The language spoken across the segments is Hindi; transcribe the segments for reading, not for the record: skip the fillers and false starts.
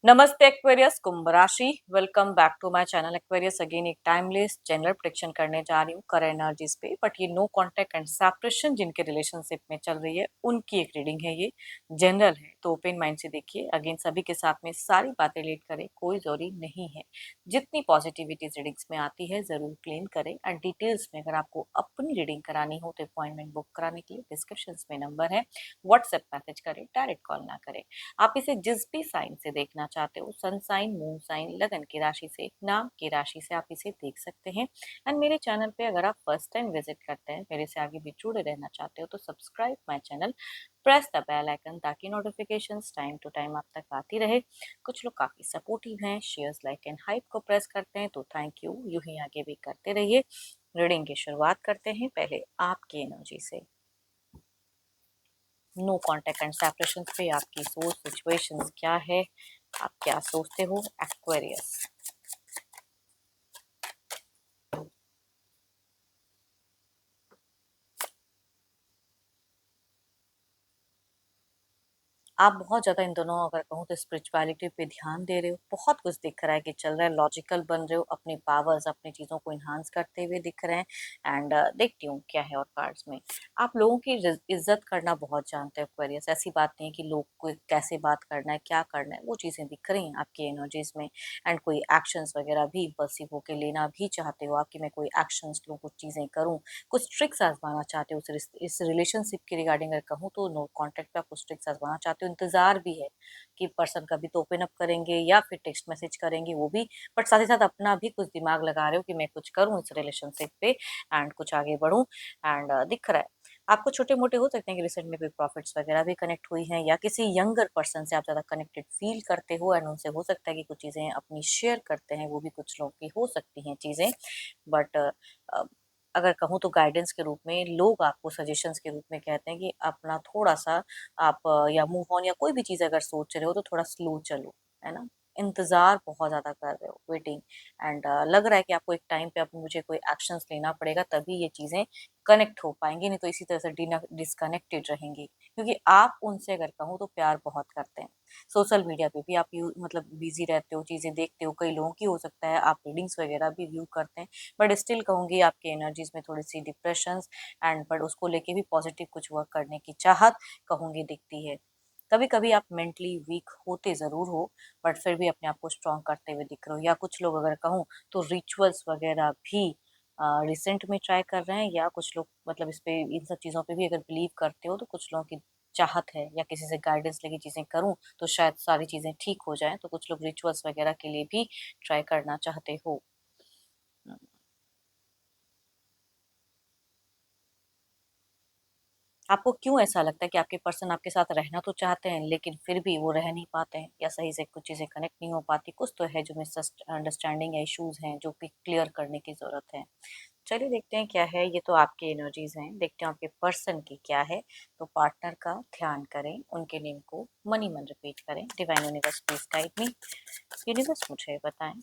नमस्ते एक्वेरियस कुंभ राशि। Welcome back to my channel Aquarius. Again एक टाइमलेस जनरल प्रेडिक्शन करने जा रही हूँ करंट एनर्जीज पे। बट ये नो कांटेक्ट एंड सेपरेशन जिनके रिलेशनशिप में चल रही है उनकी एक रीडिंग है, ये जनरल है तो ओपन माइंड से देखिए। अगेन सभी के साथ में सारी बातें रिलेट करें, कोई जरूरी नहीं है। जितनी पॉजिटिविटी रीडिंग्स में आती है जरूर क्लेम करें। एंड डिटेल्स में अगर आपको अपनी रीडिंग करानी हो तो अपॉइंटमेंट बुक कराने के लिए डिस्क्रिप्शन में नंबर है, व्हाट्सएप मैसेज करें, डायरेक्ट कॉल ना करें। आप इसे जिस भी साइन से देखना चाहते हो, सन साइन, मून साइन, लगन की राशि से, नाम की राशि से आप इसे देख सकते हैं। एंड मेरे चैनल पे अगर आप फर्स्ट टाइम विजिट करते हैं, मेरे से आगे भी जुड़े रहना चाहते हो तो subscribe my channel, press the bell icon ताकि नोटिफिकेशंस टाइम टू टाइम आप तक आती रहे। कुछ लोग काफी सपोर्टिव हैं, शेयर्स, लाइक एंड हाइप को प्रेस करते हैं तो थैंक यू। यूं ही आगे भी करते रहिए। रीडिंग की शुरुआत करते हैं पहले आपकी एनर्जी से। नो कांटेक्ट एंड सेपरेशन पे आपकी सोच, सिचुएशंस क्या है, आप क्या सोचते हो एक्वेरियस। आप बहुत ज़्यादा इन दोनों अगर कहूँ तो स्पिरिचुअलिटी पे ध्यान दे रहे हो, बहुत कुछ दिख रहा है कि चल रहा है, लॉजिकल बन रहे हो, अपनी पावर्स, अपनी चीज़ों को इन्हांस करते हुए दिख रहे हैं। एंड देखती हूँ क्या है और कार्ड्स में। आप लोगों की इज्जत करना बहुत जानते हो एक्वेरियस। ऐसी बात नहीं है कि लोग को कैसे बात करना है, क्या करना है, वो चीज़ें दिख रही हैं आपकी एनर्जीज में। एंड कोई एक्शंस वगैरह भी इम्पल्सिव होकर लेना भी चाहते हो आप कि मैं कोई एक्शंस लूँ, कुछ चीज़ें करूँ, कुछ ट्रिक्स आजमाना चाहते हो इस रिलेशनशिप के रिगार्डिंग अगर कहूँ तो नो कॉन्टेक्ट पे आप कुछ ट्रिक्स आजमाना चाहते हो। इंतजार भी है कि पर्सन कभी तो ओपन अप करेंगे या फिर टेक्स्ट मैसेज करेंगे वो भी। बट साथ ही साथ अपना भी कुछ दिमाग लगा रहे हो कि मैं कुछ करूँ इस रिलेशनशिप पे एंड कुछ आगे बढ़ूं। एंड दिख रहा है आपको छोटे मोटे हो सकते हैं कि रिसेंट में कोई प्रॉफिट्स वगैरह भी कनेक्ट हुई हैं या किसी यंगर पर्सन से आप ज़्यादा कनेक्टेड फील करते हो एंड उनसे हो सकता है कि कुछ चीज़ें अपनी शेयर करते हैं, वो भी कुछ लोग की हो सकती हैं चीज़ें। बट अगर कहूँ तो गाइडेंस के रूप में लोग आपको सजेशंस के रूप में कहते हैं कि अपना थोड़ा-सा आप या मूव ऑन या कोई भी चीज़ अगर सोच रहे हो तो थोड़ा स्लो चलो, है ना? इंतज़ार बहुत ज़्यादा कर रहे हो, वेटिंग। एंड लग रहा है कि आपको एक टाइम पे अब मुझे कोई एक्शंस लेना पड़ेगा तभी ये चीज़ें कनेक्ट हो पाएँगी, नहीं तो इसी तरह से डिस्कनेक्टेड रहेंगी। क्योंकि आप उनसे अगर कहूँ तो प्यार बहुत करते हैं। सोशल मीडिया पे भी आप मतलब बिज़ी रहते हो, चीज़ें देखते हो, कई लोगों की हो सकता है आप रीडिंग्स वगैरह भी व्यू करते हैं। बट स्टिल कहूँगी आपकी एनर्जीज में थोड़ी-सी डिप्रेशंस एंड बट उसको लेके भी पॉजिटिव कुछ वर्क करने की चाहत कहूँगी दिखती है। कभी-कभी आप मेंटली वीक होते ज़रूर हो, बट फिर भी अपने आप को स्ट्रॉन्ग करते हुए दिख रहे हो। या कुछ लोग अगर कहूँ तो रिचुअल्स वगैरह भी रिसेंट में ट्राई कर रहे हैं या कुछ लोग मतलब इस पे इन सब चीज़ों पे भी अगर बिलीव करते हो तो कुछ लोगों की चाहत है या किसी से गाइडेंस लेके चीज़ें करूँ तो शायद सारी चीज़ें ठीक हो जाएँ, तो कुछ लोग रिचुअल्स वगैरह के लिए भी ट्राई करना चाहते हो। हुँ। आपको क्यों ऐसा लगता है कि आपके पर्सन आपके साथ रहना तो चाहते हैं लेकिन फिर भी वो रह नहीं पाते हैं या सही से कुछ चीज़ें कनेक्ट नहीं हो पाती? कुछ तो है जो मिसअंडरस्टैंडिंग या इश्यूज़ हैं जो कि क्लियर करने की ज़रूरत है। चलिए देखते हैं क्या है, ये तो आपकी एनर्जीज़ हैं, देखते हैं आपके पर्सन की क्या है। तो पार्टनर का ध्यान करें, उनके नेम को मनी-मन रिपीट करें। Divine universe please guide me. Universe मुझे बताएँ।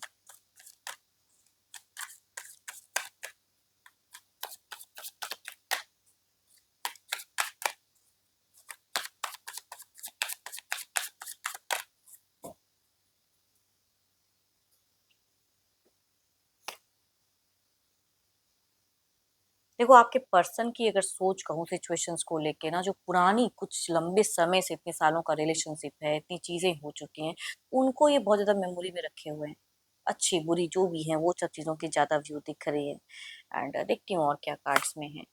देखो आपके पर्सन की अगर सोच कहूँ सिचुएशंस को लेके ना, जो पुरानी कुछ लंबे समय से इतने सालों का रिलेशनशिप है, इतनी चीजें हो चुकी हैं, उनको ये बहुत ज्यादा मेमोरी में रखे हुए हैं। अच्छी बुरी जो भी है वो सब चीजों की ज्यादा व्यू दिख रही है। एंड देखती हूँ और क्या कार्ड्स में है।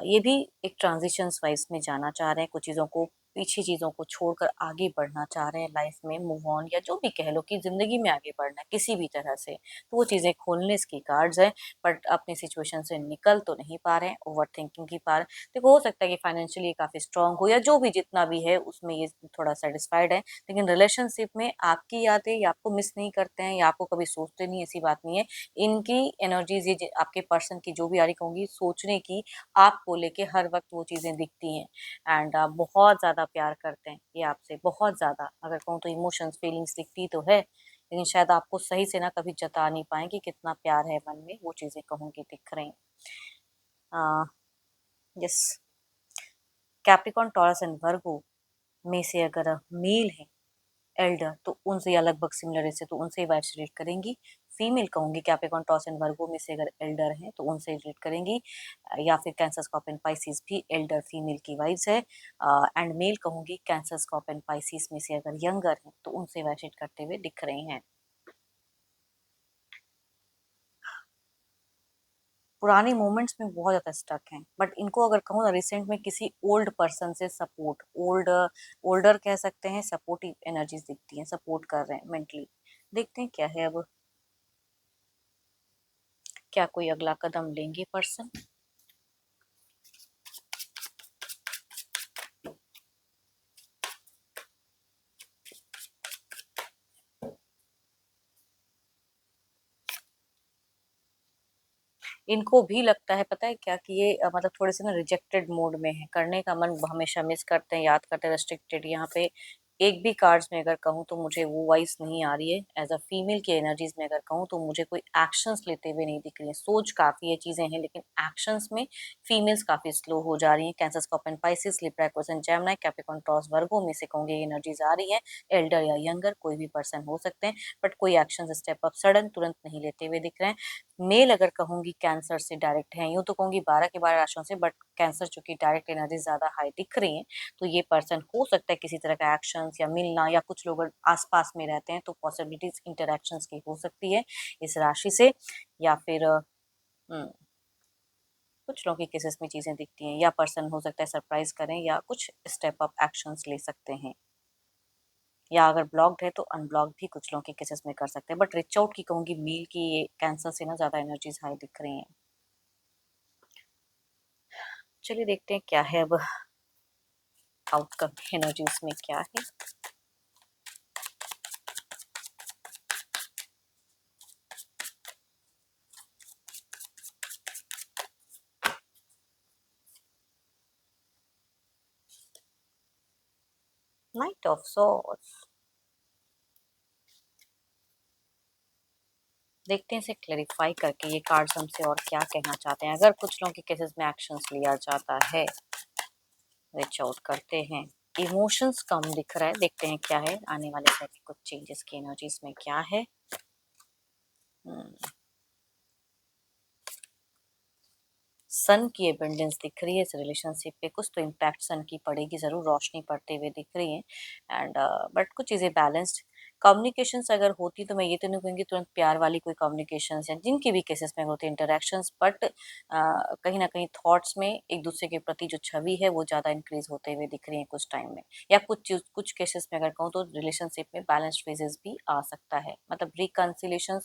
ये भी एक ट्रांजिशंस वाइज में जाना चाह रहे हैं, कुछ चीज़ों को पीछे चीज़ों को छोड़कर आगे बढ़ना चाह रहे हैं लाइफ में, मूव ऑन या जो भी कह लो कि ज़िंदगी में आगे बढ़ना है किसी भी तरह से। तो वो चीज़ें खोलने की कार्ड्स हैं, बट अपनी सिचुएशन से निकल तो नहीं पा रहे हैं, ओवरथिंकिंग की पा रहे हैं। देखो हो सकता है कि फाइनेंशियली काफ़ी स्ट्रांग हो या जो भी जितना भी है उसमें ये थोड़ा सैटिस्फाइड है, लेकिन रिलेशनशिप में आपकी यादें या आपको मिस नहीं करते हैं या आपको कभी सोचते नहीं, ऐसी बात नहीं है। इनकी एनर्जीज़ ये आपके पर्सन की जो भी आ रही कहूँगी सोचने की, आपको लेके हर वक़्त वो चीज़ें दिखती हैं। एंड आप बहुत ज़्यादा प्यार करते हैं ये आपसे, बहुत ज़्यादा। अगर कहूँ तो इमोशंस, फीलिंग्स दिखती तो है, लेकिन शायद आपको सही से ना कभी जता नहीं पाएँ कि कितना प्यार है मन में, वो चीज़ें कहूँगी दिख रही हैं। Uh, yes, Capricorn, Taurus and Virgo में से अगर मेल है एल्डर तो उनसे या लगभग सिमिलर से तो उनसे वाइब्स रिलेट करेंगी। फीमेल कहूंगी कैप्रिकॉर्न टॉरस एंड वर्गो में से अगर एल्डर हैं तो उनसे रिलेट करेंगी, या फिर कैंसर स्कॉर्पियो पाइसिस भी एल्डर फीमेल की वाइब्स है। एंड मेल कहूंगी कैंसर स्कॉर्पियो पाइसिस में से अगर यंगर हैं तो उनसे वाइब्स रिलेट करते हुए दिख रहे हैं। पुराने मोमेंट्स में बहुत ज्यादा स्टक हैं, बट इनको अगर कहूँ ना रिसेंट में किसी ओल्ड पर्सन से सपोर्ट, ओल्डर कह सकते हैं, सपोर्टिव एनर्जीज दिखती हैं, सपोर्ट कर रहे हैं मेंटली। देखते हैं क्या है अब, क्या कोई अगला कदम लेंगे पर्सन। इनको भी लगता है पता है क्या कि ये मतलब थोड़े से ना रिजेक्टेड मोड में है, करने का मन हमेशा मिस करते हैं, याद करते हैं, रेस्ट्रिक्टेड। यहाँ पे एक भी कार्ड्स में अगर कहूँ तो मुझे वो वाइस नहीं आ रही है। एज अ फीमेल की एनर्जीज में अगर कहूँ तो मुझे कोई एक्शंस लेते हुए नहीं दिख रही है। सोच काफी ये चीजें हैं लेकिन एक्शंस में फीमेल्स काफी स्लो हो जा रही हैं। Cancer Scorpio Pisces Libra Aquarius and Gemini Capricorn Taurus Virgo में से कहूंगी ये एनर्जीज आ रही है। एल्डर या यंगर कोई भी पर्सन हो सकते हैं, बट कोई एक्शन स्टेप अप सडन तुरंत नहीं लेते हुए दिख रहे हैं। मेल अगर कहूंगी कैंसर से डायरेक्ट है, यूं तो कहूंगी 12 के 12 राशियों से, बट कैंसर चूंकि डायरेक्ट एनर्जी ज्यादा हाई दिख रही है तो ये पर्सन हो सकता है किसी तरह का एक्शंस या मिलना, या कुछ लोग आसपास में रहते हैं तो पॉसिबिलिटीज इंटरेक्शंस की हो सकती है इस राशि से। या फिर कुछ लोगों की केसेस में चीजें दिखती हैं, या पर्सन हो सकता है सरप्राइज करें या कुछ स्टेप अप एक्शंस ले सकते हैं, या अगर ब्लॉक्ड है तो अनब्लॉक भी कुछ लोगों के केसेस में कर सकते हैं। बट रिच आउट की कहूंगी मेल की, ये कैंसर से ना ज्यादा एनर्जीज हाई दिख रही हैं। चलिए देखते हैं क्या है अब आउटकम एनर्जीज में क्या है। नाइट ऑफ सॉर्ड्स, देखते हैं इसे क्लेरिफाई करके ये कार्ड्स हमसे और क्या कहना चाहते हैं। अगर कुछ लोगों के केसेस में एक्शंस लिया जाता है, रीच आउट करते हैं। इमोशंस कम दिख रहा है, देखते हैं क्या है आने वाले समय कुछ चेंजेस की एनर्जीज में क्या है। सन की एबंडेंस दिख रही है इस रिलेशनशिप पे, कुछ तो इम्पैक्ट सन की पड़ेगी जरूर, रोशनी पड़ते हुए दिख रही है। एंड बट कुछ चीजें बैलेंस्ड कम्युनिकेशंस अगर होती तो मैं ये तो नहीं कहूँगी तुरंत प्यार वाली कोई कम्युनिकेशंस या जिनकी भी केसेस में होती इंटरेक्शंस, बट कहीं ना कहीं थॉट्स में एक दूसरे के प्रति जो छवि है वो ज्यादा इंक्रीज होते हुए दिख रही है कुछ टाइम में। या कुछ केसेस में अगर कहूँ तो रिलेशनशिप में बैलेंस्ड फेजेस भी आ सकता है, मतलब रिकन्सिलेशन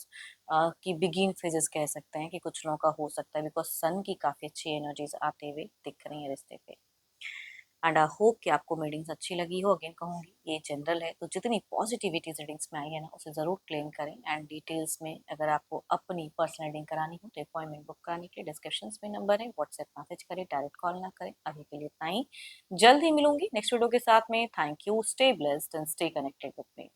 की बिगिन फेजेस कह सकते हैं कि कुछ लोगों का हो सकता है, बिकॉज सन की काफी अच्छी एनर्जीज आते हुए दिख रही है रिश्ते पे। एंड आई होप कि आपको रीडिंग्स अच्छी लगी हो। अगेन कहूंगी ये जनरल है, तो जितनी पॉजिटिविटी रीडिंग्स में आई है ना उसे जरूर क्लेम करें। एंड डिटेल्स में अगर आपको अपनी पर्सनल रीडिंग करानी हो तो अपॉइंटमेंट बुक कराने के लिए डिस्क्रिप्शन में नंबर है, व्हाट्सएप मैसेज करें, डायरेक्ट कॉल ना करें। अभी के लिए इतना ही, जल्द ही मिलूंगी नेक्स्ट वीडियो के साथ में। Thank you, stay blessed and stay connected with me.